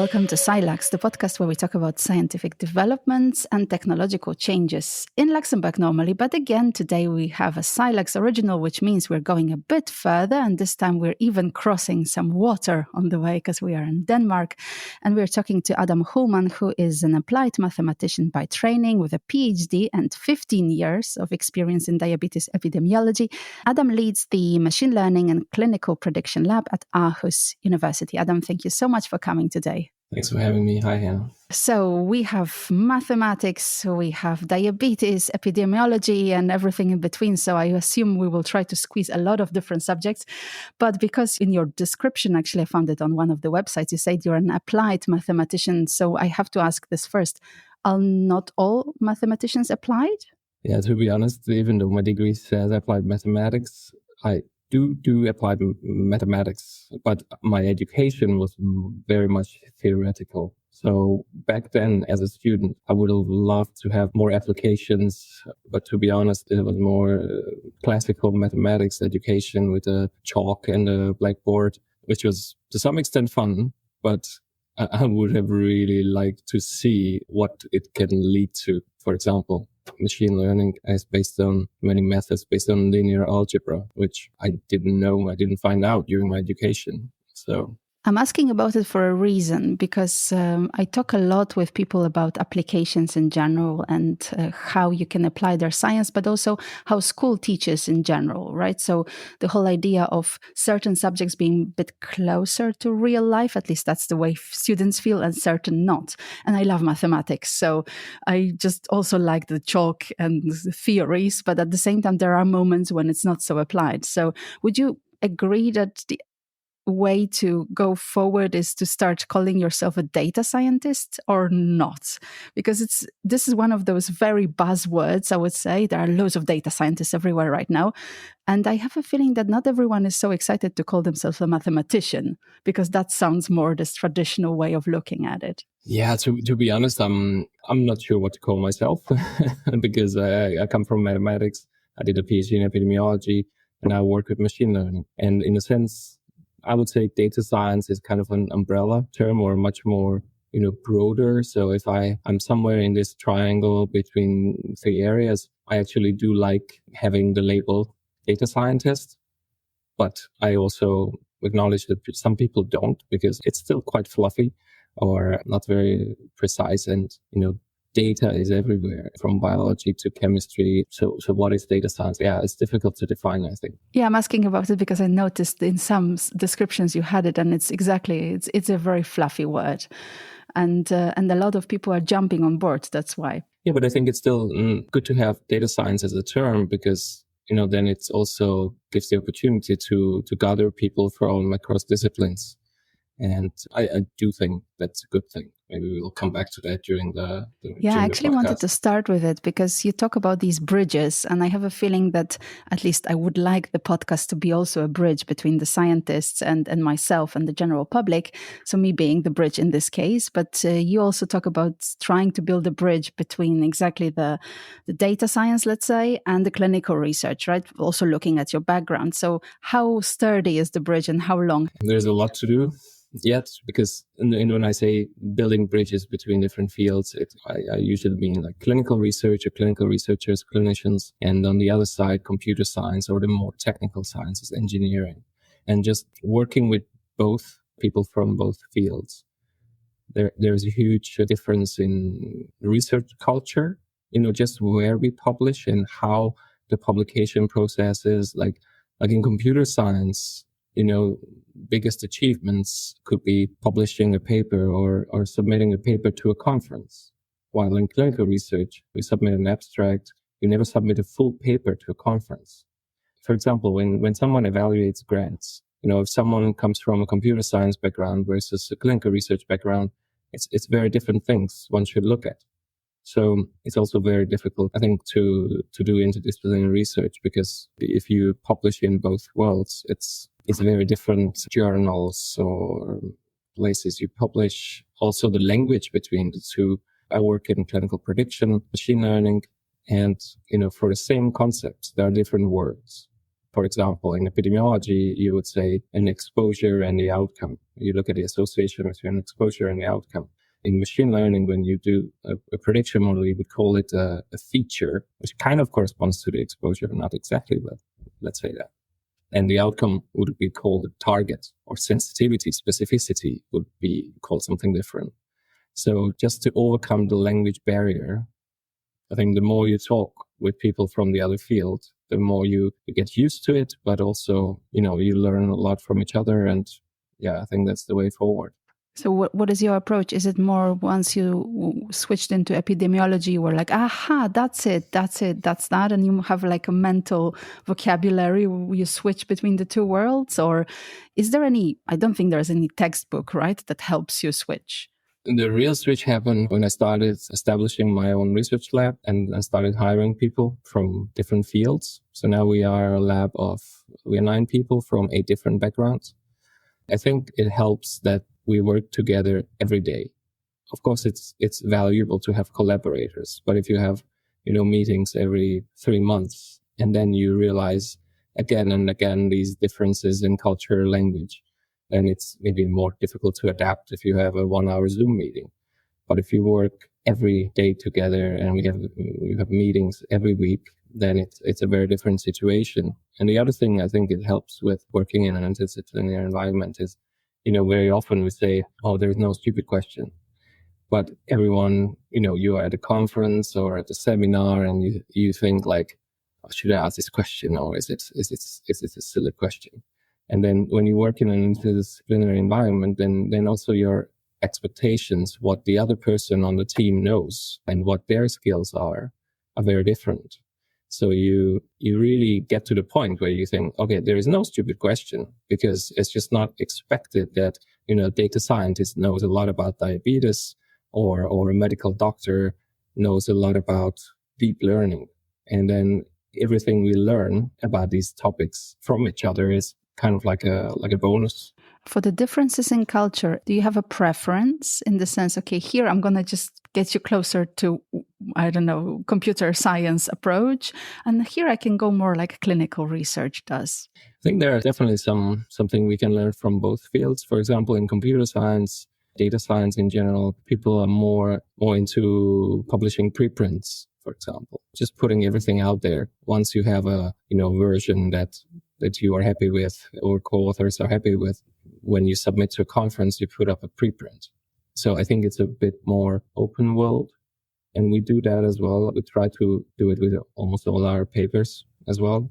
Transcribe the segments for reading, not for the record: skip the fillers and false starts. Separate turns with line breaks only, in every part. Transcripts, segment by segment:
welcome to SciLux, the podcast where we talk about scientific developments and technological changes in Luxembourg normally. But again, today we have a SciLux original, which means we're going a bit further. And this time we're even crossing some water on the way because we are in Denmark. And we're talking to Adam Hulman, who is an applied mathematician by training with a PhD and 15 years of experience in diabetes epidemiology. Adam leads the machine learning and clinical prediction lab at Aarhus University. Adam, thank you so much for coming today.
Thanks for having me. Hi, Hannah.
So we have mathematics, we have diabetes, epidemiology, and everything in between. So I assume we will try to squeeze a lot of different subjects. But because in your description, actually, I found it on one of the websites, you said you're an applied mathematician. So I have to ask this first. Are not all mathematicians applied?
Yeah, to be honest, even though my degree says applied mathematics, I do applied mathematics, but my education was very much theoretical. So back then, as a student, I would have loved to have more applications, but to be honest, it was more classical mathematics education with a chalk and a blackboard, which was to some extent fun, but I would have really liked to see what it can lead to. For example, machine learning is based on many methods based on linear algebra, which I didn't know, I didn't find out during my education. So
I'm asking about it for a reason, because I talk a lot with people about applications in general and how you can apply their science, but also how school teaches in general, right? So the whole idea of certain subjects being a bit closer to real life, at least that's the way students feel, and certain not. And I love mathematics, so I just also like the chalk and the theories, but at the same time, there are moments when it's not so applied. So would you agree that the way to go forward is to start calling yourself a data scientist or not? Because this is one of those very buzzwords, I would say. There are loads of data scientists everywhere right now. And I have a feeling that not everyone is so excited to call themselves a mathematician, because that sounds more this traditional way of looking at it.
Yeah, to be honest, I'm not sure what to call myself because I come from mathematics. I did a PhD in epidemiology and I work with machine learning. And in a sense, I would say data science is kind of an umbrella term, or much more, broader. So if I'm somewhere in this triangle between three areas, I actually do like having the label data scientist. But I also acknowledge that some people don't, because it's still quite fluffy or not very precise. And, data is everywhere, from biology to chemistry. So what is data science? Yeah, it's difficult to define, I think.
Yeah, I'm asking about it because I noticed in some descriptions you had it, and it's a very fluffy word. And a lot of people are jumping on board, that's why.
Yeah, but I think it's still good to have data science as a term, because, then it also gives the opportunity to gather people from across disciplines. And I do think that's a good thing. Maybe we'll come back to that during the
I actually wanted to start with it because you talk about these bridges, and I have a feeling that at least I would like the podcast to be also a bridge between the scientists and myself and the general public. So me being the bridge in this case, but you also talk about trying to build a bridge between exactly the data science, let's say, and the clinical research, right? Also looking at your background. So how sturdy is the bridge and how long?
There's a lot to do yet, because when I say building bridges between different fields, I usually mean like clinical research or clinical researchers, clinicians, and on the other side, computer science or the more technical sciences, engineering, and just working with both people from both fields. There's a huge difference in research culture, just where we publish and how the publication process is. Like in computer science, biggest achievements could be publishing a paper or submitting a paper to a conference. While in clinical research, we submit an abstract. You never submit a full paper to a conference. For example, when someone evaluates grants, if someone comes from a computer science background versus a clinical research background, it's very different things one should look at. So it's also very difficult, I think, to do interdisciplinary research, because if you publish in both worlds, it's very different journals or places you publish. Also the language between the two. I work in clinical prediction, machine learning, and, for the same concepts, there are different words. For example, in epidemiology, you would say an exposure and the outcome. You look at the association between exposure and the outcome. In machine learning, when you do a prediction model, you would call it a feature, which kind of corresponds to the exposure, not exactly, but let's say that. And the outcome would be called a target, or sensitivity, specificity would be called something different. So just to overcome the language barrier, I think the more you talk with people from the other field, the more you get used to it, but also, you learn a lot from each other. And yeah, I think that's the way forward.
So what is your approach? Is it more once you switched into epidemiology, you were like, aha, that's it, that's that, and you have like a mental vocabulary, you switch between the two worlds? Or is there I don't think there's any textbook, right, that helps you switch?
The real switch happened when I started establishing my own research lab and I started hiring people from different fields. So now we are a lab we are 9 people from 8 different backgrounds. I think it helps that we work together every day. Of course, it's valuable to have collaborators, but if you have, meetings every 3 months, and then you realize again and again these differences in culture, language, then it's maybe more difficult to adapt if you have a 1-hour Zoom meeting. But if you work every day together and we have meetings every week, then it's a very different situation. And the other thing I think it helps with working in an interdisciplinary environment is, very often we say, oh, there's no stupid question. But everyone, you are at a conference or at a seminar and you think like, oh, should I ask this question, or is it a silly question? And then when you work in an interdisciplinary environment, then also your expectations, what the other person on the team knows and what their skills are very different. So you really get to the point where you think, okay, there is no stupid question, because it's just not expected that, a data scientist knows a lot about diabetes or a medical doctor knows a lot about deep learning. And then everything we learn about these topics from each other is kind of like a bonus.
For the differences in culture, do you have a preference in the sense, okay, here I'm going to just get you closer to, I don't know, computer science approach, and here I can go more like clinical research does?
I think there are definitely something we can learn from both fields. For example, in computer science, data science in general, people are more into publishing preprints, for example, just putting everything out there. Once you have a version that you are happy with or co-authors are happy with, when you submit to a conference, you put up a preprint. So I think it's a bit more open world, and we do that as well. We try to do it with almost all our papers as well.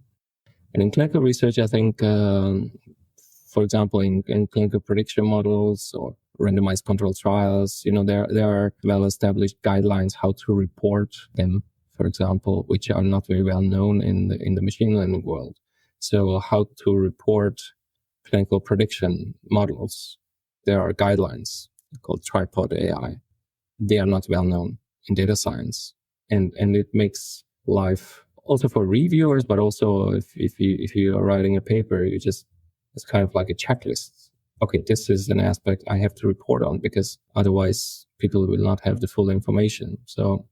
And in clinical research, I think, for example, in clinical prediction models or randomized controlled trials, there are well-established guidelines how to report them, for example, which are not very well known in the machine learning world. So how to report clinical prediction models. There are guidelines called tripod AI. They are not well known in data science. And it makes life also for reviewers, but also if you are writing a paper, it's kind of like a checklist. Okay, this is an aspect I have to report on, because otherwise people will not have the full information. So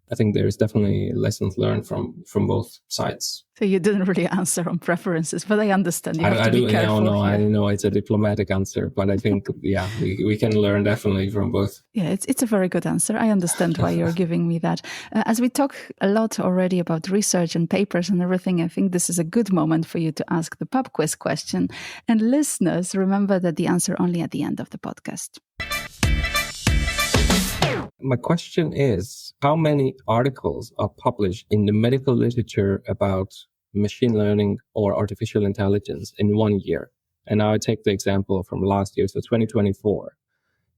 I think there is definitely lessons learned from both sides.
So you didn't really answer on preferences, but I understand you have to be careful.
No, I know it's a diplomatic answer, but I think, yeah, we can learn definitely from both.
Yeah, it's a very good answer. I understand why you're giving me that. As we talk a lot already about research and papers and everything, I think this is a good moment for you to ask the pub quiz question. And listeners, remember that the answer only at the end of the podcast.
My question is, how many articles are published in the medical literature about machine learning or artificial intelligence in 1 year? And now I take the example from last year, so 2024.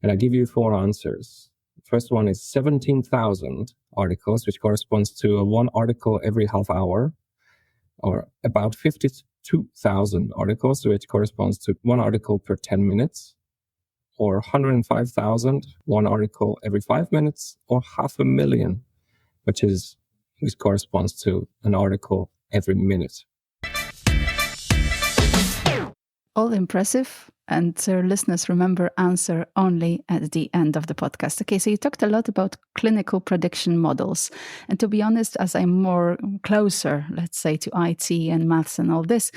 And I give you 4 answers. First one is 17,000 articles, which corresponds to 1 article every half hour, or about 52,000 articles, which corresponds to 1 article per 10 minutes. Or 105,000, 1 article every 5 minutes, or 500,000, which corresponds to an article every minute.
All impressive. And so listeners, remember, answer only at the end of the podcast. Okay, so you talked a lot about clinical prediction models. And to be honest, as I'm more closer, let's say, to IT and maths and all this,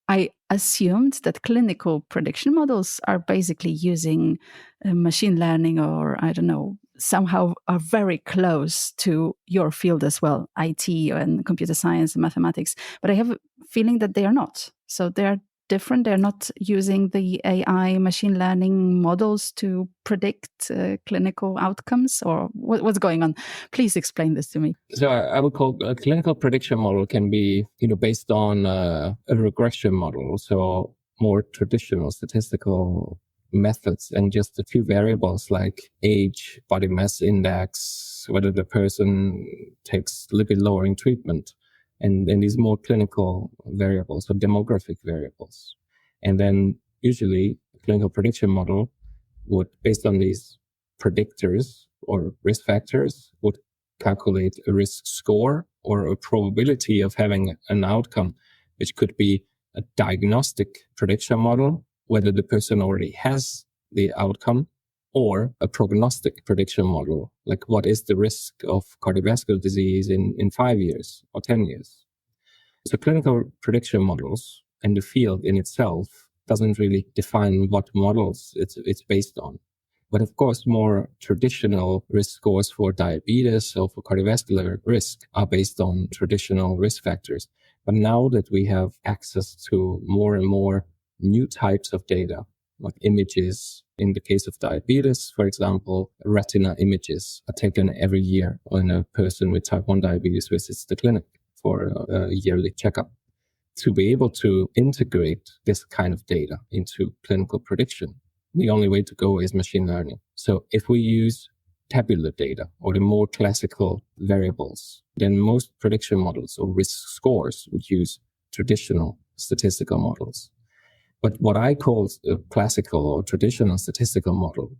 I assumed that clinical prediction models are basically using machine learning, or I don't know, somehow are very close to your field as well, IT and computer science and mathematics. But I have a feeling that they are not. So they're different. They're not using the AI machine learning models to predict clinical outcomes, or what's going on? Please explain this to me.
So I would call a clinical prediction model can be, based on a regression model. So more traditional statistical methods and just a few variables like age, body mass index, whether the person takes lipid lowering treatment, and these more clinical variables, so demographic variables. And then usually a clinical prediction model would, based on these predictors or risk factors, would calculate a risk score or a probability of having an outcome, which could be a diagnostic prediction model, whether the person already has the outcome, or a prognostic prediction model, like what is the risk of cardiovascular disease in 5 years or 10 years. So clinical prediction models and the field in itself doesn't really define what models it's based on. But of course, more traditional risk scores for diabetes or for cardiovascular risk are based on traditional risk factors. But now that we have access to more and more new types of data, like images, in the case of diabetes, for example, retina images are taken every year when a person with type 1 diabetes visits the clinic for a yearly checkup. To be able to integrate this kind of data into clinical prediction, the only way to go is machine learning. So if we use tabular data or the more classical variables, then most prediction models or risk scores would use traditional statistical models. But what I call a classical or traditional statistical model,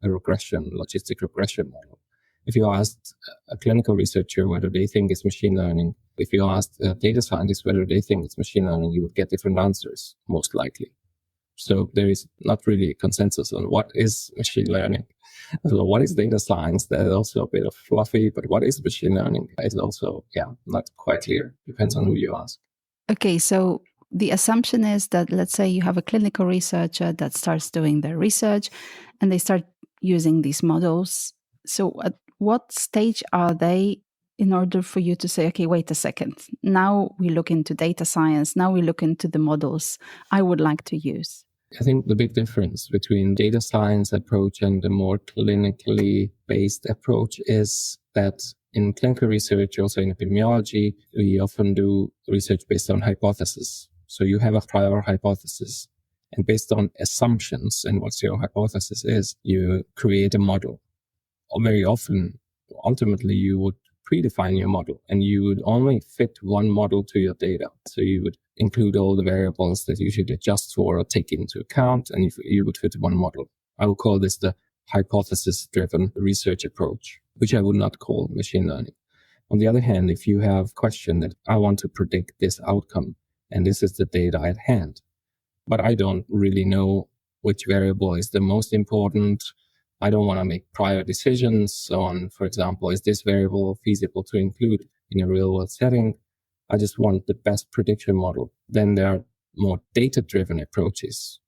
a logistic regression model, if you asked a clinical researcher whether they think it's machine learning, if you asked a data scientist whether they think it's machine learning, you would get different answers, most likely. So there is not really a consensus on what is machine learning. So what is data science? That is also a bit of fluffy, but what is machine learning is also, not quite clear. Depends on who you ask.
Okay, so the assumption is that, let's say you have a clinical researcher that starts doing their research and they start using these models. So at what stage are they in order for you to say, okay, wait a second, now we look into data science, now we look into the models I would like to use?
I think the big difference between data science approach and the more clinically based approach is that in clinical research, also in epidemiology, we often do research based on hypothesis. So you have a prior hypothesis, and based on assumptions and what your hypothesis is, you create a model. Or very often, ultimately, you would predefine your model and you would only fit one model to your data. So you would include all the variables that you should adjust for or take into account, and you would fit one model. I would call this the hypothesis-driven research approach, which I would not call machine learning. On the other hand, if you have a question that I want to predict this outcome, and this is the data at hand, but I don't really know which variable is the most important, I don't want to make prior decisions on, for example, is this variable feasible to include in a real world setting? I just want the best prediction model. Then there are more data-driven approaches,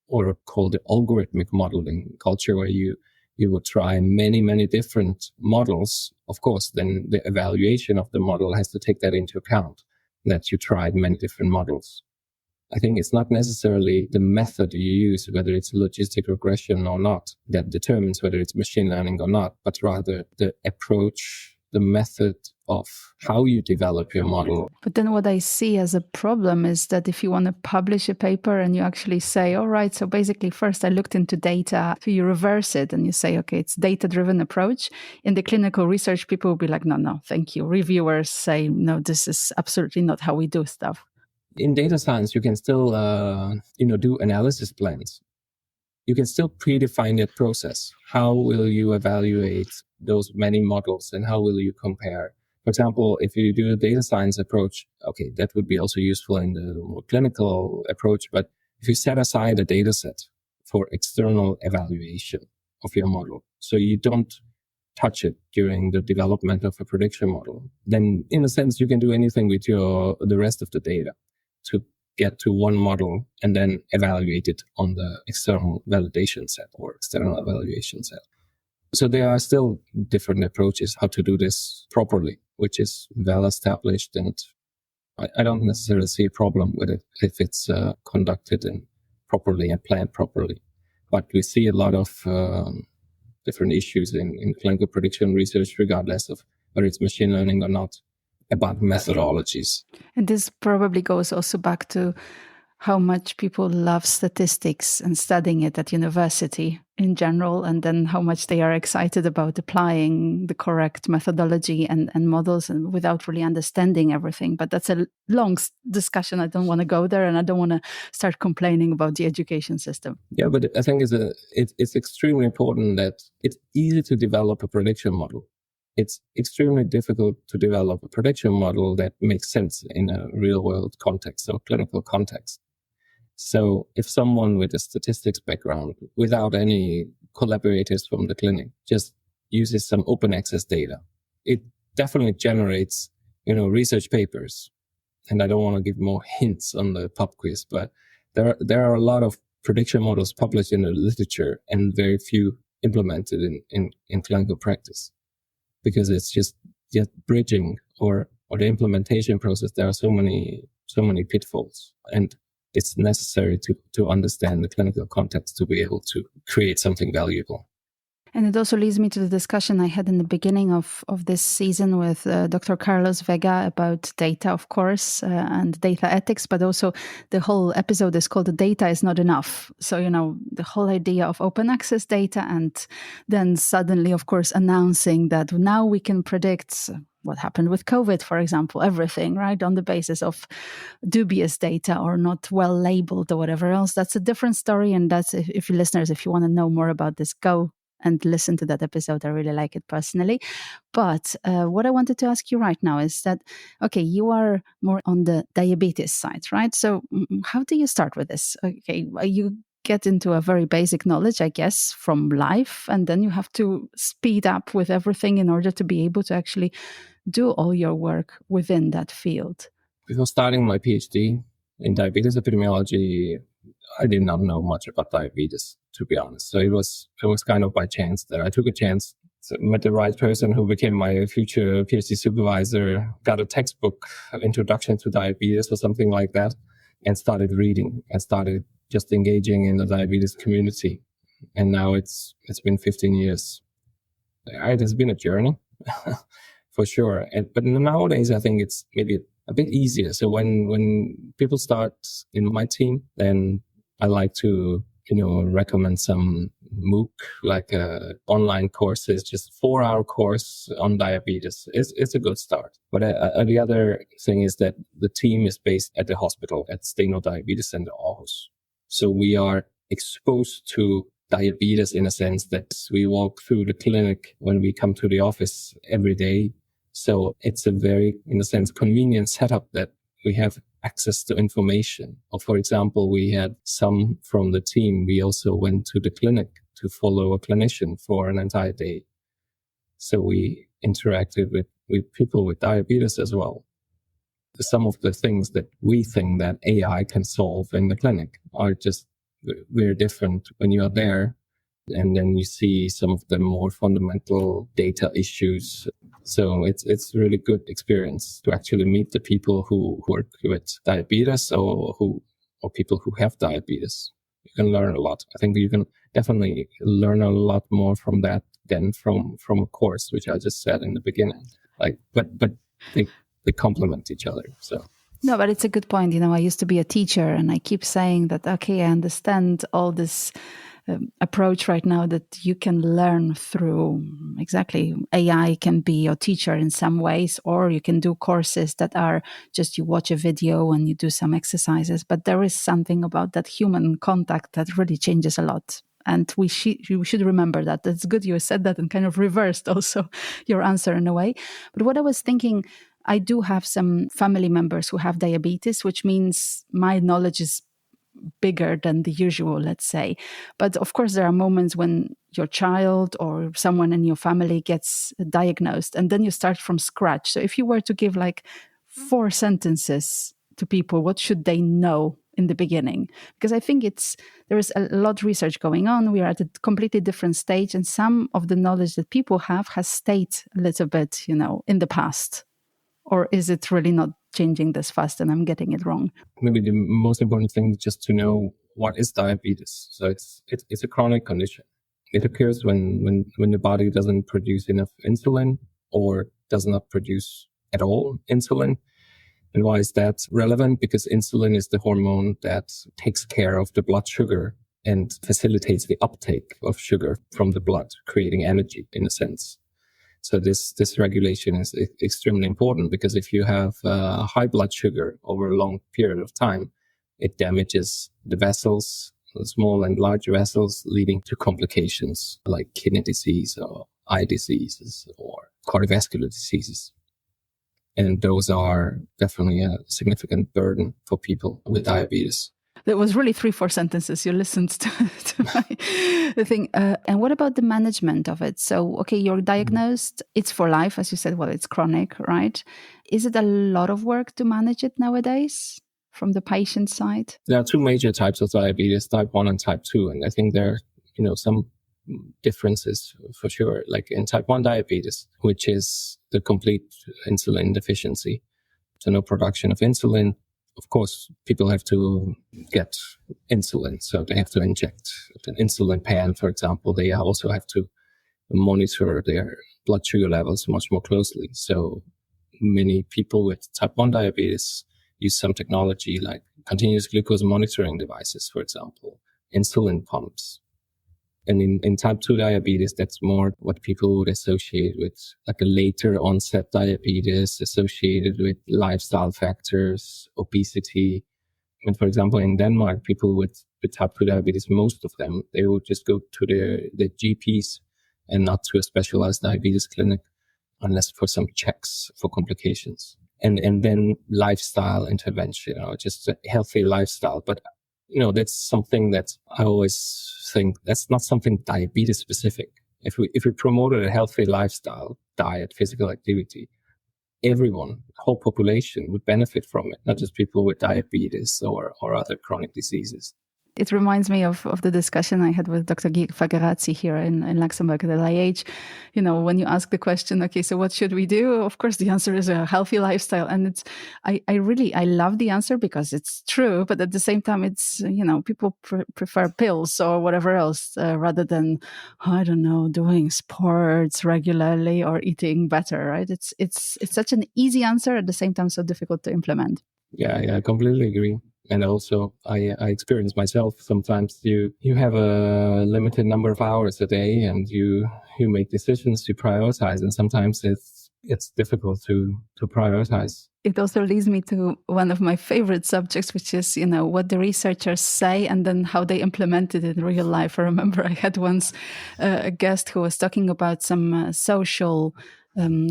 or called the algorithmic modeling culture, where you would try many, many different models. Of course, then the evaluation of the model has to take that into account, that you tried many different models. I think it's not necessarily the method you use, whether it's logistic regression or not, that determines whether it's machine learning or not, but rather the approach, the method of how you develop your model.
But then what I see as a problem is that if you want to publish a paper and you actually say, all right, so basically first I looked into data, so you reverse it and you say, okay, it's data-driven approach. In the clinical research, people will be like, no, thank you. Reviewers say, no, this is absolutely not how we do stuff.
In data science, you can still, do analysis plans. You can still predefine that process. How will you evaluate those many models and how will you compare? For example, if you do a data science approach, okay, that would be also useful in the more clinical approach, but if you set aside a data set for external evaluation of your model, so you don't touch it during the development of a prediction model, then in a sense, you can do anything with the rest of the data to get to one model and then evaluate it on the external validation set or external evaluation set. So there are still different approaches how to do this properly, which is well established, and I don't necessarily see a problem with it if it's conducted properly and planned properly. But we see a lot of different issues in clinical prediction research, regardless of whether it's machine learning or not, about methodologies.
And this probably goes also back to how much people love statistics and studying it at university in general, and then how much they are excited about applying the correct methodology and models and without really understanding everything. But that's a long discussion. I don't want to go there, and I don't want to start complaining about the education system.
Yeah, but I think it's extremely important that it's easy to develop a prediction model. It's extremely difficult to develop a prediction model that makes sense in a real world context or clinical context. So if someone with a statistics background, without any collaborators from the clinic, just uses some open access data, it definitely generates, research papers. And I don't want to give more hints on the pub quiz, but there are a lot of prediction models published in the literature and very few implemented in clinical practice, because it's just bridging or the implementation process. There are so many pitfalls, and it's necessary to understand the clinical context to be able to create something valuable.
And it also leads me to the discussion I had in the beginning of this season with Dr. Carlos Vega about data, of course, and data ethics, but also the whole episode is called "The Data is Not Enough." So, the whole idea of open access data, and then suddenly, of course, announcing that now we can predict what happened with COVID, for example, everything, right, on the basis of dubious data or not well labeled or whatever else. That's a different story. And that's, if you listeners, if you want to know more about this, go and listen to that episode. I really like it personally. But what I wanted to ask you right now is that, okay, you are more on the diabetes side, right? So how do you start with this? Okay, you get into a very basic knowledge, I guess, from life, and then you have to speed up with everything in order to be able to actually do all your work within that field.
Before starting my PhD in diabetes epidemiology, I did not know much about diabetes, to be honest. So it was kind of by chance that I took a chance. So met the right person who became my future PhD supervisor, got a textbook, Introduction to Diabetes or something like that, and started reading and started just engaging in the diabetes community. And now it's been 15 years. It has been a journey, for sure. But nowadays, I think it's maybe a bit easier. So when people start in my team, then I like to, recommend some MOOC, like online courses, just 4-hour course on diabetes. It's a good start. But the other thing is that the team is based at the hospital at Steno Diabetes Center Aarhus. So we are exposed to diabetes in a sense that we walk through the clinic when we come to the office every day. So it's a very, in a sense, convenient setup that we have access to information. Or for example, we had some from the team. We also went to the clinic to follow a clinician for an entire day. So we interacted with people with diabetes as well. Some of the things that we think that AI can solve in the clinic are just very different when you are there. And then you see some of the more fundamental data issues. So it's really good experience to actually meet the people who work with diabetes or people who have diabetes. You can learn a lot. I think you can definitely learn a lot more from that than from a course, which I just said in the beginning. But they complement each other. So.
No, but it's a good point. I used to be a teacher, and I keep saying that, okay, I understand all this approach right now that you can learn through exactly AI can be your teacher in some ways, or you can do courses that are just you watch a video and you do some exercises. But there is something about that human contact that really changes a lot. And you should remember that. That's good you said that and kind of reversed also your answer in a way. But what I was thinking, I do have some family members who have diabetes, which means my knowledge is bigger than the usual, let's say. But of course, there are moments when your child or someone in your family gets diagnosed, and then you start from scratch. So if you were to give like 4 sentences to people, what should they know in the beginning? Because I think there is a lot of research going on. We are at a completely different stage, and some of the knowledge that people have has stayed a little bit, in the past. Or is it really not changing this fast and I'm getting it wrong?
Maybe the most important thing is just to know what is diabetes. So it's a chronic condition. It occurs when the body doesn't produce enough insulin or does not produce at all insulin. And why is that relevant? Because insulin is the hormone that takes care of the blood sugar and facilitates the uptake of sugar from the blood, creating energy in a sense. So this regulation is extremely important, because if you have high blood sugar over a long period of time, it damages the vessels, the small and large vessels, leading to complications like kidney disease or eye diseases or cardiovascular diseases. And those are definitely a significant burden for people with diabetes.
That was really 3-4 sentences. You listened to my thing. And what about the management of it? So, okay, you're diagnosed. It's for life, as you said. Well, it's chronic, right? Is it a lot of work to manage it nowadays from the patient side?
There are 2 major types of diabetes, type 1 and type 2. And I think there are, some differences for sure. Like in type 1 diabetes, which is the complete insulin deficiency. So no production of insulin. Of course, people have to get insulin, so they have to inject an insulin pen, for example. They also have to monitor their blood sugar levels much more closely. So many people with type 1 diabetes use some technology like continuous glucose monitoring devices, for example, insulin pumps. And in type 2 diabetes, that's more what people would associate with like a later onset diabetes associated with lifestyle factors, obesity. And for example, in Denmark, people with type 2 diabetes, most of them, they would just go to their GPs and not to a specialized diabetes clinic unless for some checks for complications. And then lifestyle intervention, just a healthy lifestyle. But that's something that I always think that's not something diabetes specific. If we promoted a healthy lifestyle, diet, physical activity, everyone, the whole population would benefit from it, not just people with diabetes or other chronic diseases.
It reminds me of the discussion I had with Dr. Guy Fagarazzi here in Luxembourg at LIH. When you ask the question, okay, so what should we do? Of course, the answer is a healthy lifestyle. And I love the answer because it's true. But at the same time, it's, people prefer pills or whatever else rather than, I don't know, doing sports regularly or eating better, right? It's such an easy answer, at the same time, so difficult to implement.
Yeah, I completely agree. And also, I experience myself. Sometimes you have a limited number of hours a day, and you make decisions to prioritize. And sometimes it's difficult to prioritize.
It also leads me to one of my favorite subjects, which is, what the researchers say and then how they implement it in real life. I remember I had once a guest who was talking about some social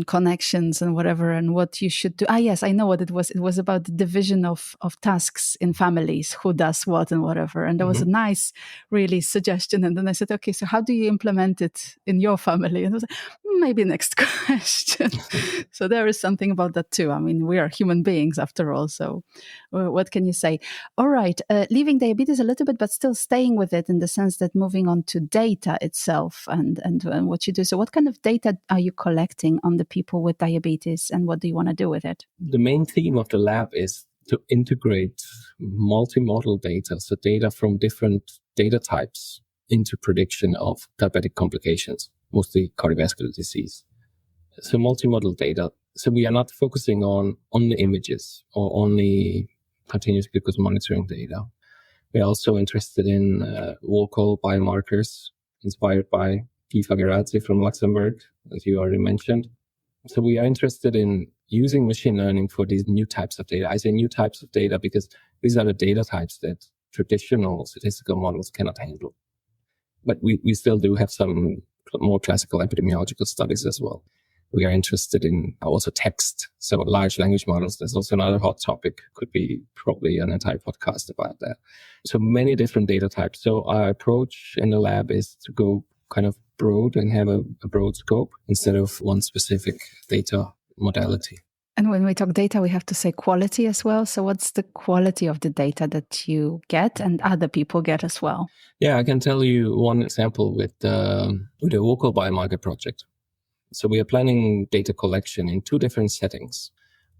connections and whatever, and what you should do. Yes, I know what it was. It was about the division of tasks in families, who does what and whatever. And there was a nice, really suggestion. And then I said, okay, so how do you implement it in your family? And I was like, maybe next question. So there is something about that too. I mean, we are human beings after all. So what can you say? All right, leaving diabetes a little bit, but still staying with it in the sense that moving on to data itself and what you do. So what kind of data are you collecting on the people with diabetes, and what do you want to do with it?
The main theme of the lab is to integrate multimodal data, so data from different data types, into prediction of diabetic complications, mostly cardiovascular disease. So multimodal data. So we are not focusing on only images or only continuous glucose monitoring data. We're also interested in vocal biomarkers inspired by Guy Fagarazzi from Luxembourg, as you already mentioned. So we are interested in using machine learning for these new types of data. I say new types of data because these are the data types that traditional statistical models cannot handle. But we still do have some more classical epidemiological studies as well. We are interested in also text. So large language models, there's also another hot topic, could be probably an entire podcast about that. So many different data types. So our approach in the lab is to go kind of broad and have a broad scope instead of one specific data modality.
And when we talk data, we have to say quality as well. So what's the quality of the data that you get and other people get as well?
Yeah, I can tell you one example with the vocal biomarker project. So we are planning data collection in two different settings.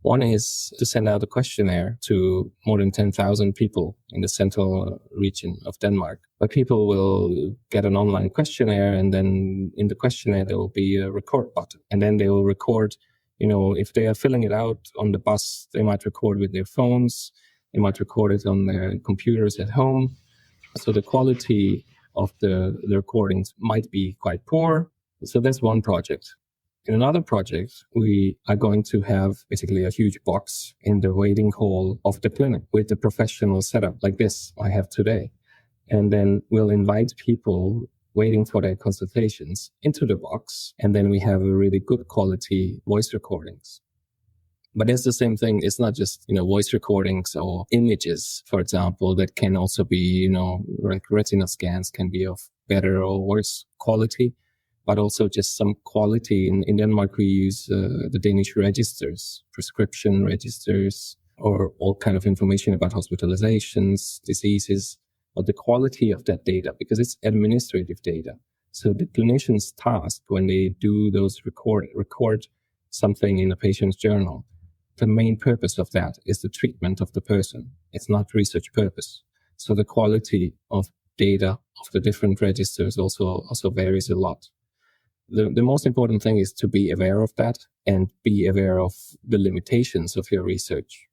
One is to send out a questionnaire to more than 10,000 people in the central region of Denmark, where people will get an online questionnaire, and then in the questionnaire there will be a record button, and then they will record. If they are filling it out on the bus, they might record with their phones, they might record it on their computers at home. So the quality of the recordings might be quite poor. So that's one project. In another project, we are going to have basically a huge box in the waiting hall of the clinic with a professional setup like this I have today. And then we'll invite people waiting for their consultations into the box. And then we have a really good quality voice recordings. But it's the same thing. It's not just, voice recordings or images, for example, that can also be, retina scans can be of better or worse quality, but also just some quality. In Denmark, we use the Danish registers, prescription registers, or all kind of information about hospitalizations, diseases, or the quality of that data, because it's administrative data. So the clinician's task when they do those record something in a patient's journal, the main purpose of that is the treatment of the person. It's not research purpose. So the quality of data of the different registers also varies a lot. The most important thing is to be aware of that and be aware of the limitations of your research.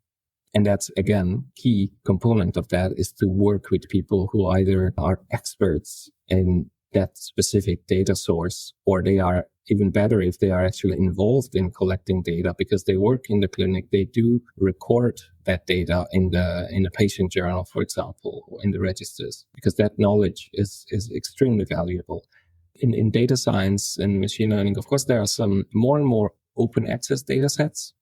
And that's, again, key component of that is to work with people who either are experts in that specific data source, or they are even better if they are actually involved in collecting data because they work in the clinic. They do record that data in the patient journal, for example, or in the registers, because that knowledge is extremely valuable. In data science and machine learning, of course, there are some more and more open access data sets,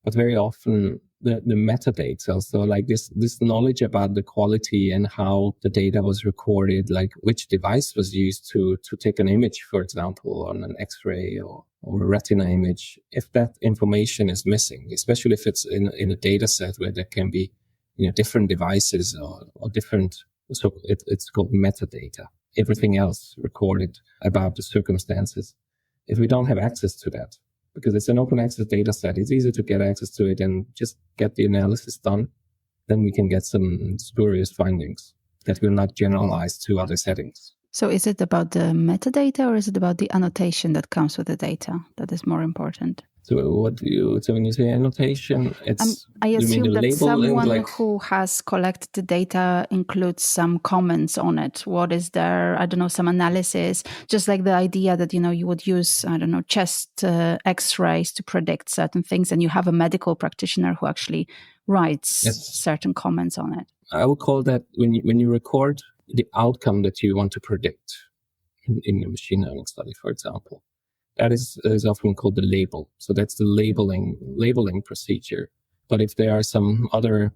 but very often the metadata, so like this knowledge about the quality and how the data was recorded, like which device was used to take an image, for example, on an X-ray or a retina image. If that information is missing, especially if it's in a data set where there can be different devices or different, so it's called metadata. Everything else recorded about the circumstances. If we don't have access to that, because it's an open access data set, it's easy to get access to it and just get the analysis done, then we can get some spurious findings that will not generalize to other settings.
So is it about the metadata or is it about the annotation that comes with the data that is more important?
So when you say annotation,
I assume that someone
like,
who has collected the data includes some comments on it. What is there? I don't know, some analysis, just like the idea that, you would use, I don't know, chest x-rays to predict certain things. And you have a medical practitioner who actually writes certain comments on it.
I would call that when you record the outcome that you want to predict in a machine learning study, for example. That is often called the label. So that's the labeling procedure. But if there are some other,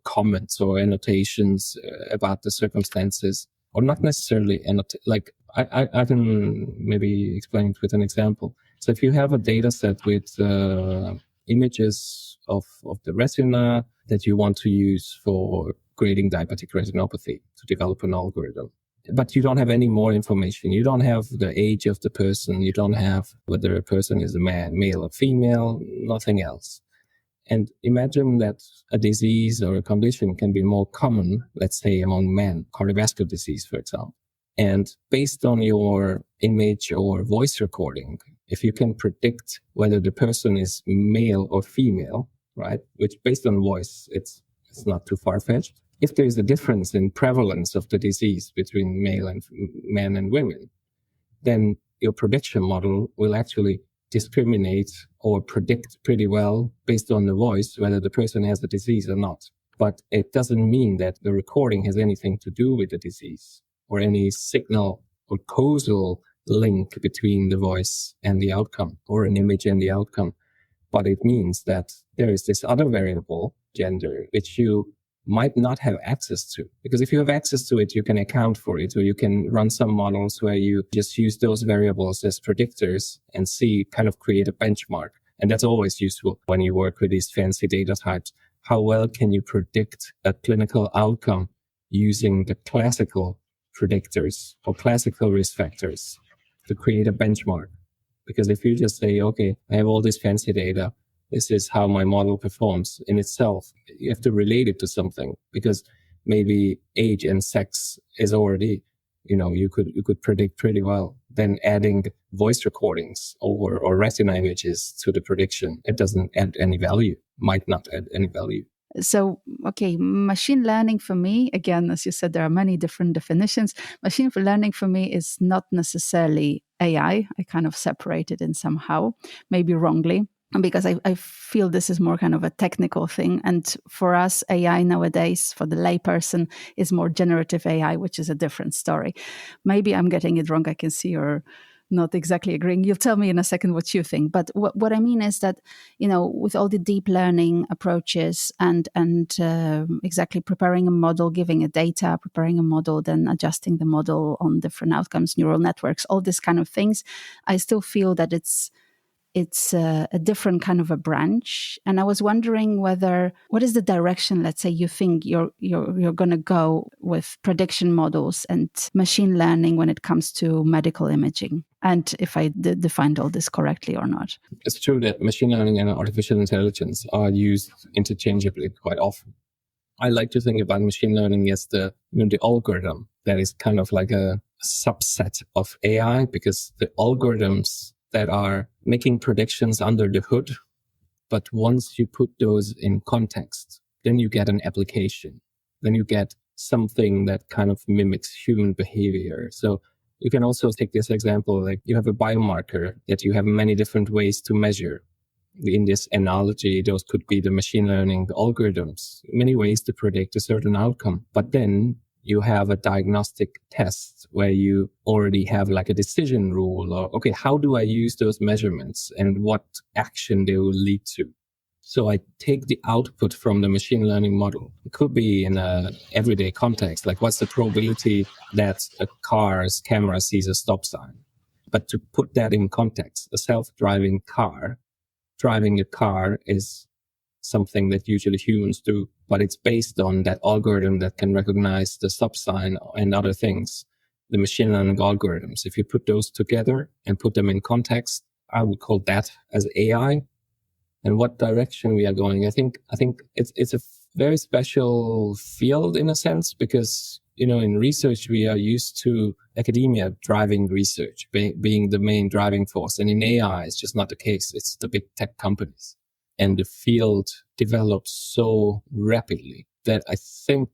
comments or annotations about the circumstances, or not necessarily like I can maybe explain it with an example. So if you have a data set with images of the retina that you want to use for grading diabetic retinopathy to develop an algorithm, but you don't have any more information. You don't have the age of the person. You don't have whether a person is a male or female, nothing else. And imagine that a disease or a condition can be more common, let's say among men, cardiovascular disease, for example. And based on your image or voice recording, if you can predict whether the person is male or female, right, which based on voice, it's not too far-fetched. If there is a difference in prevalence of the disease between men and women, then your prediction model will actually discriminate or predict pretty well based on the voice whether the person has the disease or not. But it doesn't mean that the recording has anything to do with the disease or any signal or causal link between the voice and the outcome, or an image and the outcome. But it means that there is this other variable, gender, which you might not have access to. Because if you have access to it, you can account for it, or you can run some models where you just use those variables as predictors and kind of create a benchmark. And that's always useful when you work with these fancy data types. How well can you predict a clinical outcome using the classical predictors or classical risk factors to create a benchmark? Because if you just say, okay, I have all this fancy data, this is how my model performs in itself, you have to relate it to something, because maybe age and sex is already, you could predict pretty well. Then adding voice recordings or retina images to the prediction, it doesn't add any value, might not add any value.
So, okay, machine learning for me, again, as you said, there are many different definitions. Machine learning for me is not necessarily AI. I kind of separate it in somehow, maybe wrongly, because I feel this is more kind of a technical thing. And for us, AI nowadays, for the layperson, is more generative AI, which is a different story. Maybe I'm getting it wrong. I can see you're not exactly agreeing. You'll tell me in a second what you think. But what I mean is that, with all the deep learning approaches and exactly preparing a model, giving it data, preparing a model, then adjusting the model on different outcomes, neural networks, all these kind of things, I still feel that it's a different kind of a branch. And I was wondering what is the direction, let's say, you think you're going to go with prediction models and machine learning when it comes to medical imaging? And if I defined all this correctly or not.
It's true that machine learning and artificial intelligence are used interchangeably quite often. I like to think about machine learning as the algorithm that is kind of like a subset of AI, because the algorithms that are making predictions under the hood, but once you put those in context, then you get an application. Then you get something that kind of mimics human behavior. So you can also take this example, like you have a biomarker that you have many different ways to measure. In this analogy, those could be the machine learning algorithms, many ways to predict a certain outcome. But then you have a diagnostic test where you already have like a decision rule, or, okay, how do I use those measurements and what action they will lead to? So I take the output from the machine learning model. It could be in a everyday context, like what's the probability that a car's camera sees a stop sign? But to put that in context, a self-driving car, driving a car is something that usually humans do, but it's based on that algorithm that can recognize the stop sign and other things, the machine learning algorithms. If you put those together and put them in context, I would call that as AI. And what direction we are going, I think it's a very special field in a sense, because, in research, we are used to academia driving research, being the main driving force. And in AI, it's just not the case. It's the big tech companies. And the field develops so rapidly that I think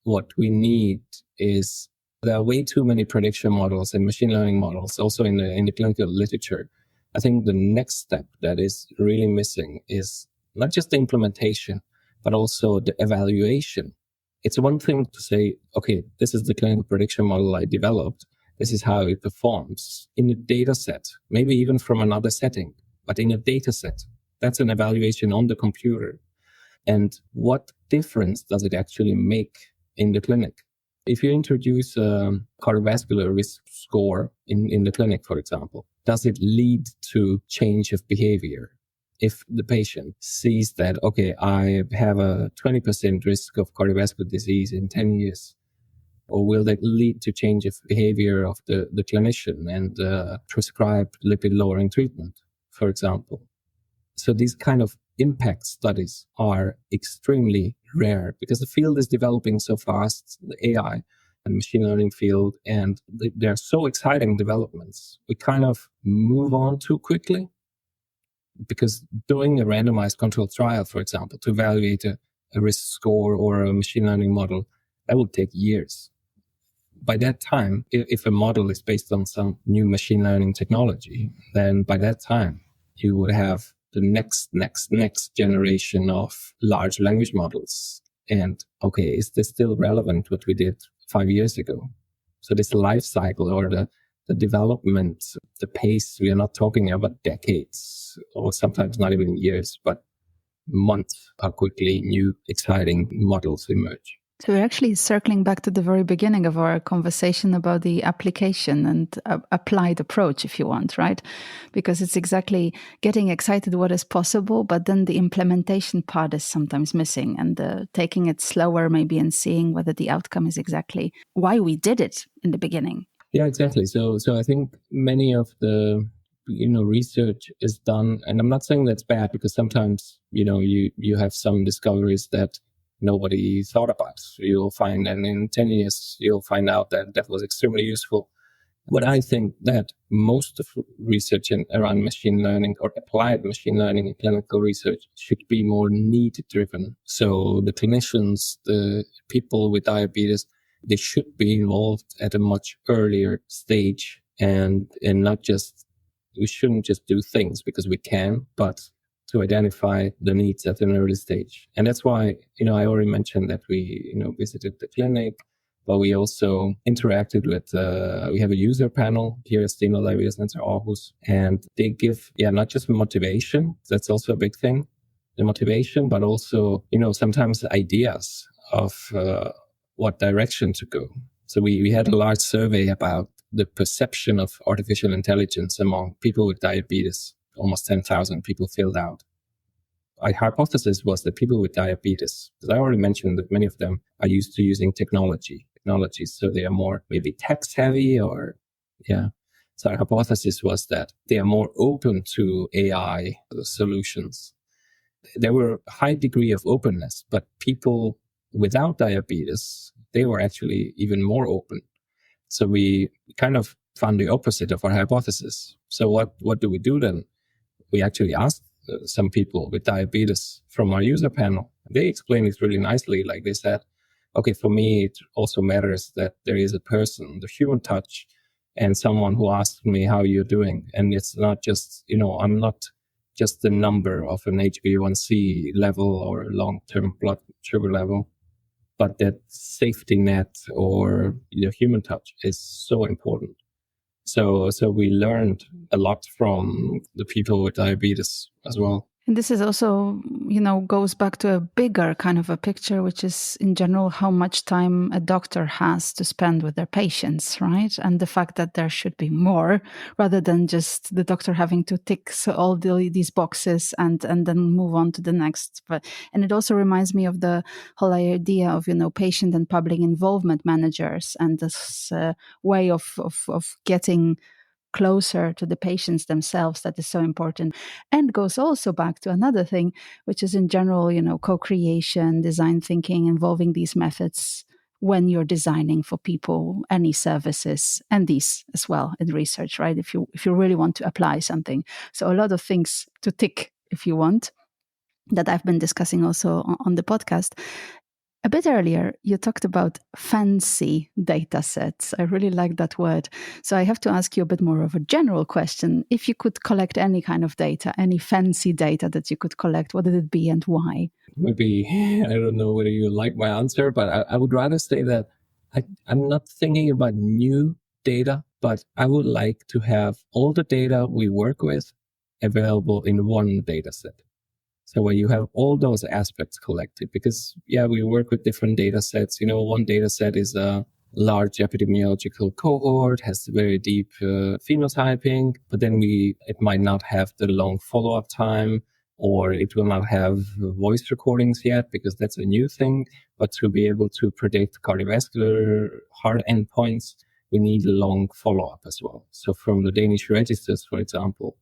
what we need is, there are way too many prediction models and machine learning models also in the clinical literature. I think the next step that is really missing is not just the implementation, but also the evaluation. It's one thing to say, okay, this is the clinical prediction model I developed. This is how it performs in a data set, maybe even from another setting, but in a data set. That's an evaluation on the computer. And what difference does it actually make in the clinic? If you introduce a cardiovascular risk score in the clinic, for example, does it lead to change of behavior? If the patient sees that, okay, I have a 20% risk of cardiovascular disease in 10 years, or will that lead to change of behavior of the clinician and prescribe lipid-lowering treatment, for example? So these kind of impact studies are extremely rare because the field is developing so fast, the AI and machine learning field, and they're so exciting developments. We kind of move on too quickly, because doing a randomized controlled trial, for example, to evaluate a risk score or a machine learning model, that would take years. By that time, if a model is based on some new machine learning technology, then by that time, you would have the next generation of large language models. And okay, is this still relevant what we did 5 years ago? So this life cycle, or the the development, the pace, we are not talking about decades or sometimes not even years, but months, how quickly new exciting models emerge.
So we're actually circling back to the very beginning of our conversation about the application and applied approach, if you want, right? Because it's exactly getting excited what is possible, but then the implementation part is sometimes missing, and taking it slower maybe and seeing whether the outcome is exactly why we did it in the beginning.
Yeah, exactly. So I think many of the research is done, and I'm not saying that's bad, because sometimes you have some discoveries that nobody thought about. You'll find, and in 10 years you'll find out that was extremely useful. But I think that most of research around machine learning or applied machine learning in clinical research should be more need driven. So the clinicians, the people with diabetes, they should be involved at a much earlier stage, and not just, we shouldn't just do things because we can, but to identify the needs at an early stage. And that's why, I already mentioned that we, visited the clinic, but we also interacted with, we have a user panel here at Steno Diabetes Center Aarhus, and they give, not just motivation, that's also a big thing, the motivation, but also, sometimes ideas of what direction to go. So we had a large survey about the perception of artificial intelligence among people with diabetes. Almost 10,000 people filled out. Our hypothesis was that people with diabetes, because I already mentioned that many of them are used to using technologies, so they are more maybe text heavy or, So our hypothesis was that they are more open to AI solutions. There were a high degree of openness, but people without diabetes, they were actually even more open. So we kind of found the opposite of our hypothesis. So what do we do then? We actually asked some people with diabetes from our user panel. They explained it really nicely. Like they said, okay, for me, it also matters that there is a person, the human touch, and someone who asks me how you're doing. And it's not just, I'm not just the number of an HbA1c level or a long-term blood sugar level, but that safety net or the human touch is so important. So we learned a lot from the people with diabetes as well.
And this is also, goes back to a bigger kind of a picture, which is in general how much time a doctor has to spend with their patients, right? And the fact that there should be more rather than just the doctor having to tick all these boxes and then move on to the next. And it also reminds me of the whole idea of, patient and public involvement managers and this way of getting closer to the patients themselves that is so important, and goes also back to another thing, which is in general, co-creation, design thinking, involving these methods when you're designing for people any services, and these as well in research, right? If you really want to apply something. So a lot of things to tick, if you want, that I've been discussing also on the podcast. A bit earlier, you talked about fancy data sets. I really like that word. So I have to ask you a bit more of a general question. If you could collect any kind of data, any fancy data that you could collect, what would it be and why?
Maybe, I don't know whether you like my answer, but I would rather say that I'm not thinking about new data, but I would like to have all the data we work with available in one data set. So where you have all those aspects collected, because we work with different data sets. One data set is a large epidemiological cohort, has very deep phenotyping, but then it might not have the long follow-up time, or it will not have voice recordings yet, because that's a new thing. But to be able to predict cardiovascular heart endpoints, we need a long follow-up as well. So from the Danish registers, for example,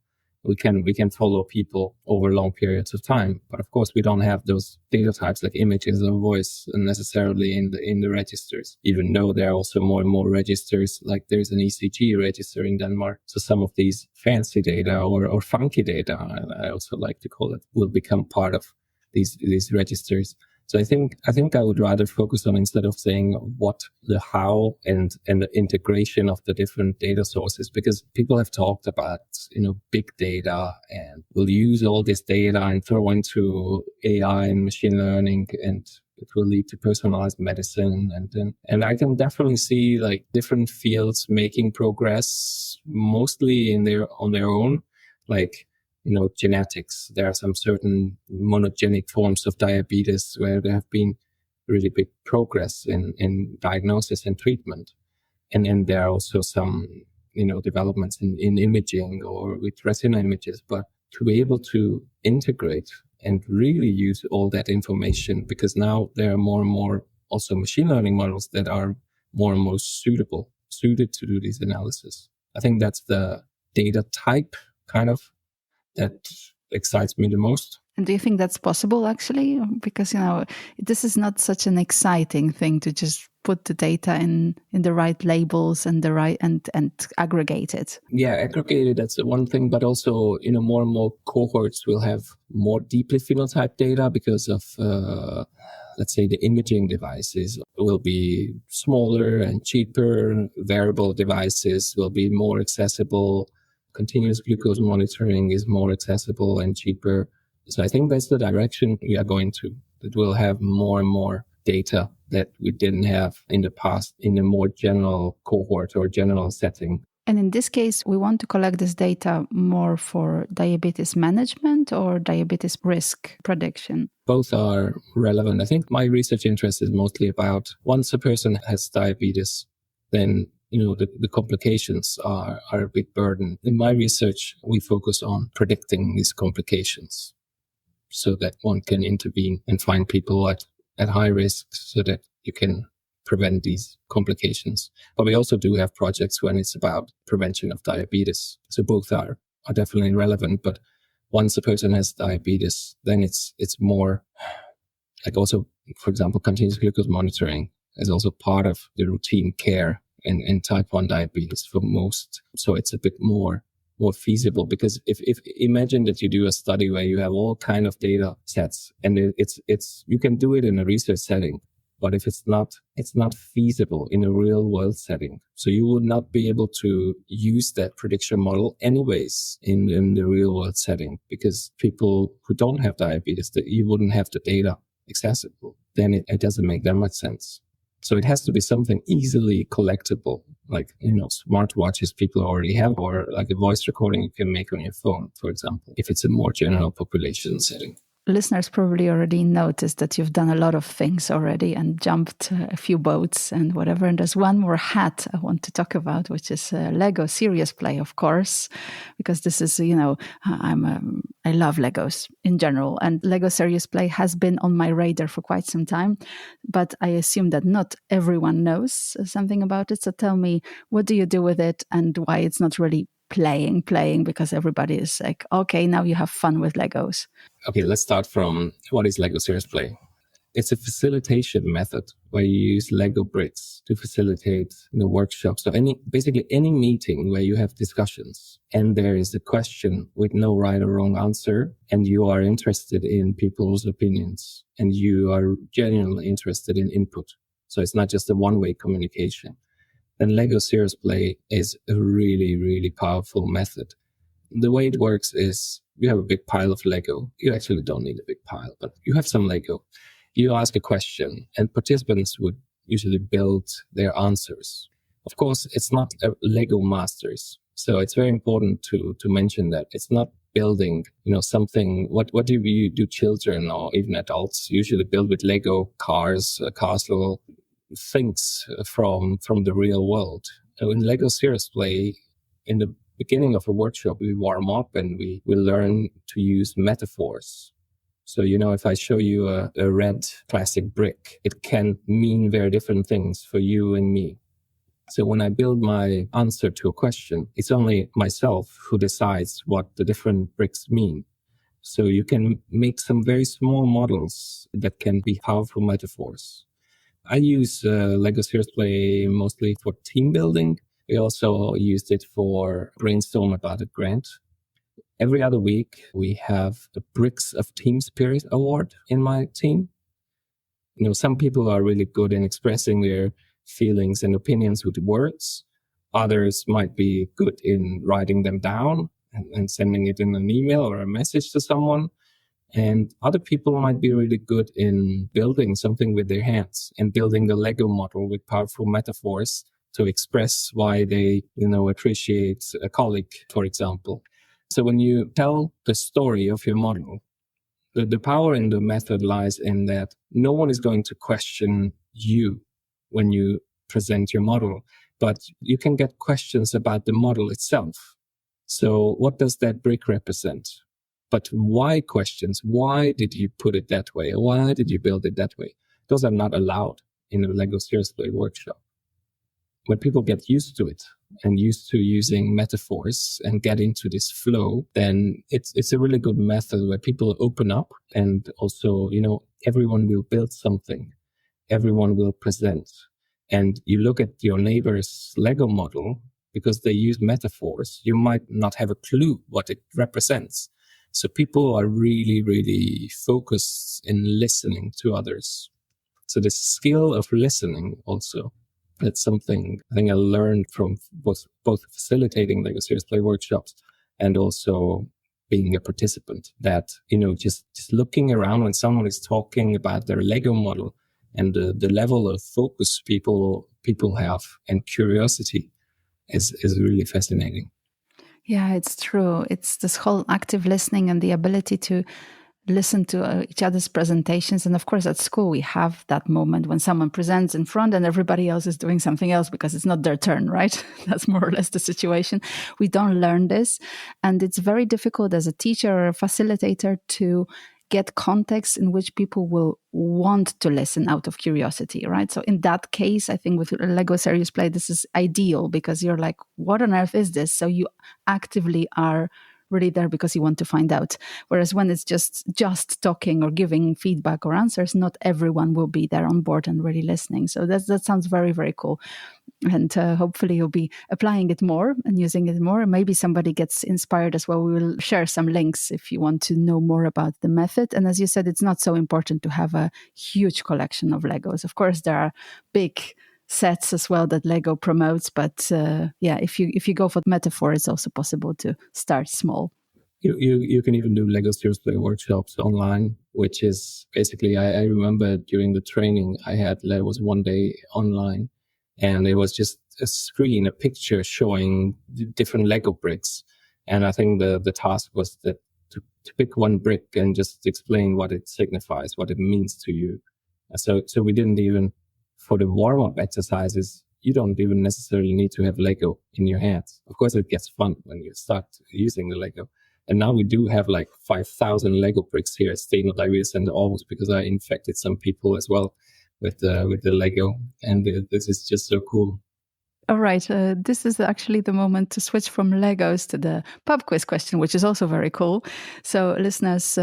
we can follow people over long periods of time. But of course, we don't have those data types like images or voice necessarily in the registers, even though there are also more and more registers, like there's an ECG register in Denmark. So some of these fancy data or funky data, I also like to call it, will become part of these registers. So I think I would rather focus on, instead of saying what, the how and the integration of the different data sources, because people have talked about, big data, and we'll use all this data and throw into AI and machine learning, and It will lead to personalized medicine. And I can definitely see like different fields making progress mostly on their own, like, genetics. There are some certain monogenic forms of diabetes where there have been really big progress in diagnosis and treatment. And then there are also some, developments in imaging or with retina images, but to be able to integrate and really use all that information, because now there are more and more also machine learning models that are more and more suited to do these analysis. I think that's the data type kind of that excites me the most.
And do you think that's possible actually? Because, this is not such an exciting thing to just put the data in the right labels and the right and aggregate it.
Yeah, aggregated, that's the one thing, but also, more and more cohorts will have more deeply phenotyped data because of, let's say, the imaging devices will be smaller and cheaper. Variable devices will be more accessible. Continuous glucose monitoring is more accessible and cheaper. So I think that's the direction we are going to. That we'll have more and more data that we didn't have in the past in a more general cohort or general setting.
And in this case, we want to collect this data more for diabetes management or diabetes risk prediction.
Both are relevant. I think my research interest is mostly about once a person has diabetes, then the complications are a big burden. In my research, we focus on predicting these complications so that one can intervene and find people at high risk so that you can prevent these complications. But we also do have projects when it's about prevention of diabetes. So both are definitely relevant. But once a person has diabetes, then it's more like also, for example, continuous glucose monitoring is also part of the routine care in type 1 diabetes for most. So it's a bit more feasible, because if imagine that you do a study where you have all kind of data sets and it's you can do it in a research setting, but if it's not feasible in a real world setting, so you will not be able to use that prediction model anyways in the real world setting, because people who don't have diabetes, that you wouldn't have the data accessible, then it doesn't make that much sense. So it has to be something easily collectible, like, smartwatches people already have, or like a voice recording you can make on your phone, for example, if it's a more general population setting.
Listeners probably already noticed that you've done a lot of things already and jumped a few boats and whatever. And there's one more hat I want to talk about, which is Lego Serious Play, of course, because this is, I love Legos in general. And Lego Serious Play has been on my radar for quite some time, but I assume that not everyone knows something about it. So tell me, what do you do with it and why it's not really playing, because everybody is like, okay, now you have fun with Legos.
Okay, let's start from what is Lego Serious Play. It's a facilitation method where you use Lego bricks to facilitate the workshop. So basically any meeting where you have discussions and there is a question with no right or wrong answer, and you are interested in people's opinions and you are genuinely interested in input. So it's not just a one-way communication. Then Lego Serious Play is a really, really powerful method. The way it works is you have a big pile of Lego. You actually don't need a big pile, but you have some Lego. You ask a question and participants would usually build their answers. Of course, it's not a Lego Masters. So it's very important to mention that it's not building, something. What do we do? Children or even adults usually build with Lego cars, a castle, things from the real world. In Lego Serious Play, in the beginning of a workshop, we warm up and we learn to use metaphors. So, if I show you a red plastic brick, it can mean very different things for you and me. So when I build my answer to a question, it's only myself who decides what the different bricks mean. So you can make some very small models that can be powerful metaphors. I use Lego Serious Play mostly for team building. We also used it for brainstorm about a grant. Every other week, we have the Bricks of Team Spirit Award in my team. Some people are really good in expressing their feelings and opinions with words. Others might be good in writing them down and sending it in an email or a message to someone. And other people might be really good in building something with their hands and building the Lego model with powerful metaphors to express why they, appreciate a colleague, for example. So when you tell the story of your model, the power in the method lies in that no one is going to question you when you present your model, but you can get questions about the model itself. So what does that brick represent? But why questions? Why did you put it that way? Why did you build it that way? Those are not allowed in a Lego Serious Play workshop. When people get used to it and used to using metaphors and get into this flow, then it's a really good method where people open up, and also, everyone will build something. Everyone will present. And you look at your neighbor's Lego model, because they use metaphors, you might not have a clue what it represents. So people are really, really focused in listening to others. So the skill of listening also, that's something I think I learned from both facilitating Lego Serious Play workshops and also being a participant, that, just looking around when someone is talking about their Lego model and the level of focus people have and curiosity is really fascinating.
Yeah, it's true. It's this whole active listening and the ability to listen to each other's presentations. And of course, at school, we have that moment when someone presents in front and everybody else is doing something else because it's not their turn, right? That's more or less the situation. We don't learn this. And it's very difficult as a teacher or a facilitator to get context in which people will want to listen out of curiosity, right? So in that case, I think with Lego Serious Play, this is ideal because you're like, what on earth is this? So you actively are really there because you want to find out. Whereas when it's just talking or giving feedback or answers, not everyone will be there on board and really listening. So that sounds very, very cool. And hopefully you'll be applying it more and using it more. Maybe somebody gets inspired as well. We will share some links if you want to know more about the method. And as you said, it's not so important to have a huge collection of Legos. Of course, there are big sets as well that Lego promotes. But if you go for metaphor, it's also possible to start small.
You can even do Lego Serious Play workshops online, which is basically, I remember during the training there was one day online, and it was just a picture showing different Lego bricks. And I think the task was to pick one brick and just explain what it signifies, what it means to you. So we didn't even, for the warm-up exercises, you don't even necessarily need to have Lego in your hands. Of course, it gets fun when you start using the Lego. And now we do have like 5,000 Lego bricks here at State Library Center, almost, because I infected some people as well with the Lego. And this is just so cool.
All right. This is actually the moment to switch from Legos to the pub quiz question, which is also very cool. So listeners,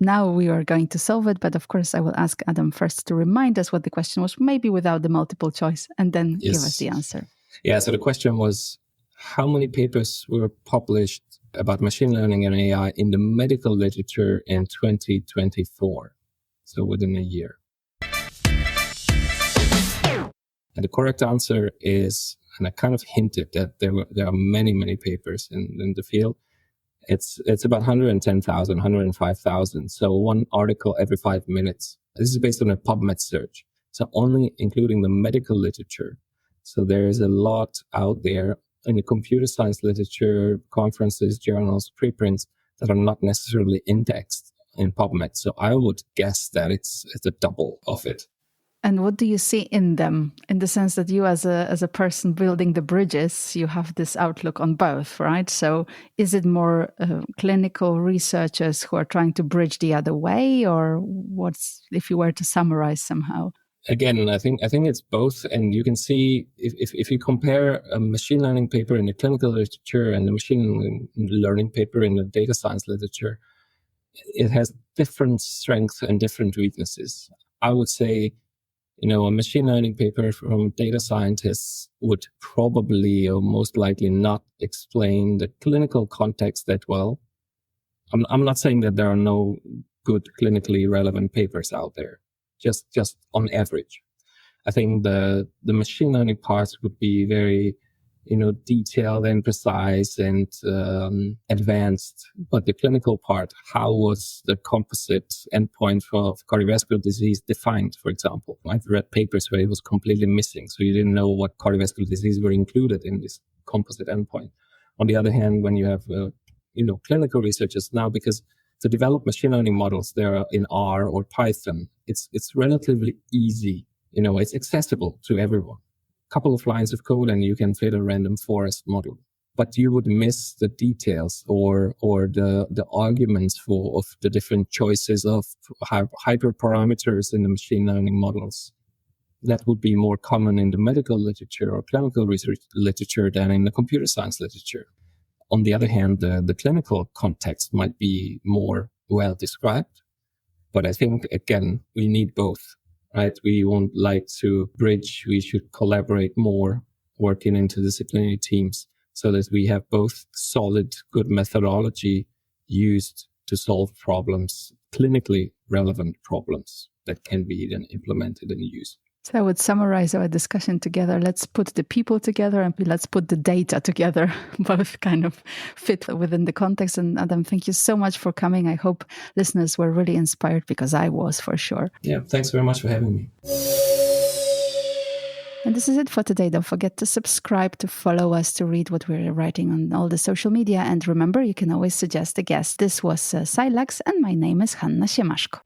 now we are going to solve it. But of course, I will ask Adam first to remind us what the question was, maybe without the multiple choice, and then give us the answer.
Yeah. So the question was, how many papers were published about machine learning and AI in the medical literature in 2024? So within a year. And the correct answer is, and I kind of hinted that there are many, many papers in the field. It's about 110,000, 105,000. So one article every 5 minutes. This is based on a PubMed search. So only including the medical literature. So there is a lot out there in the computer science literature, conferences, journals, preprints that are not necessarily indexed in PubMed. So I would guess that it's a double of it.
And what do you see in them? In the sense that you, as a person building the bridges, you have this outlook on both, right? So, is it more clinical researchers who are trying to bridge the other way, or what's, if you were to summarize somehow?
Again, I think it's both, and you can see if you compare a machine learning paper in the clinical literature and the machine learning paper in the data science literature, it has different strengths and different weaknesses. I would say, a machine learning paper from data scientists would probably or most likely not explain the clinical context that well. I'm not saying that there are no good clinically relevant papers out there, just on average. I think the machine learning parts would be very detailed and precise and advanced. But the clinical part, how was the composite endpoint for cardiovascular disease defined, for example? I've read papers where it was completely missing. So you didn't know what cardiovascular disease were included in this composite endpoint. On the other hand, when you have, clinical researchers now, because to develop machine learning models, they're in R or Python, it's relatively easy. It's accessible to everyone. Couple of lines of code and you can fit a random forest model, but you would miss the details or the arguments of the different choices of hyperparameters in the machine learning models. That would be more common in the medical literature or clinical research literature than in the computer science literature. On the other hand, the clinical context might be more well described, but I think again we need both. Right? We won't like to bridge. We should collaborate more, working into interdisciplinary teams so that we have both solid, good methodology used to solve problems, clinically relevant problems that can be then implemented and used.
So I would summarize our discussion together. Let's put the people together and let's put the data together. Both kind of fit within the context. And Adam, thank you so much for coming. I hope listeners were really inspired, because I was, for sure.
Yeah, thanks very much for having me.
And this is it for today. Don't forget to subscribe, to follow us, to read what we're writing on all the social media. And remember, you can always suggest a guest. This was Silax, and my name is Hanna Siemaszko.